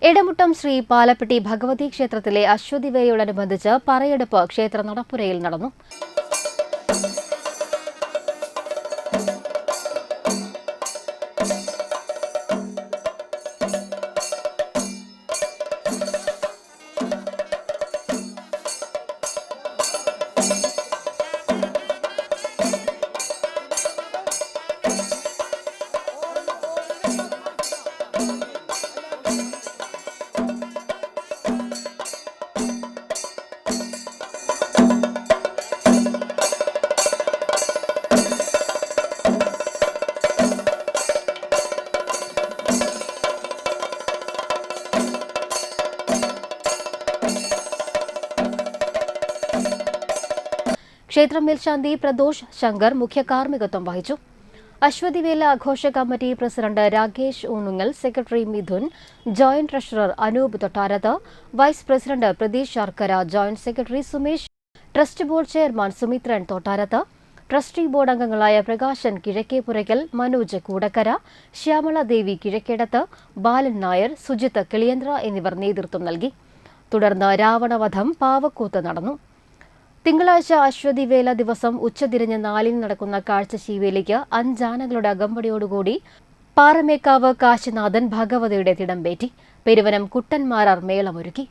എടമുട്ടം ശ്രീ പാലപ്പെട്ടി ഭഗവതി ക്ഷേത്രത്തിലെ അശ്വതിവേലയോടനുബന്ധിച്ച് പറയെടുപ്പ് ക്ഷേത്ര നടപ്പുരയിൽ നടന്നു. ക്ഷേത്ര മേൽശാന്തി പ്രദോഷ് ശങ്കർ മുഖ്യ കാർമ്മികത്വം വഹിച്ചു. അശ്വതിവേല ആഘോഷ committee president Rakesh Oonungal, secretary Mithun, joint treasurer Anoop Thottarath, vice president Pratheesh Sharkkara, joint secretary Sumesh, trust board chairman Sumithran Thottarath, trustee board അംഗങ്ങളായ പ്രകാശൻ കിഴക്കേപുരയ്ക്കൽ, മനോജ് കൂടക്കര, ശ്യാമള ദേവി കിഴക്കേടത്ത്, ബാലൻ നായർ, സുജിത്ത് കിളിയന്ത്ര എന്നിവർ നേതൃത്വം നൽകി. തുടർന്ന് രാവണവധം പാവക്കൂത്ത് നടന്നു. തിങ്കളാഴ്ച അശ്വതിവേല ദിവസം ഉച്ചതിരിഞ്ഞ് 4-ന് നടക്കുന്ന കാഴ്ചശീവേലിക്ക് 5 ആനകളുടെ അകമ്പടിയോടുകൂടി പാറമേക്കാവ് കാശിനാഥൻ ഭഗവതിയുടെ തിടമ്പേറ്റി. പെരുവനം കുട്ടന്മാരാർ മേളമൊരുക്കി.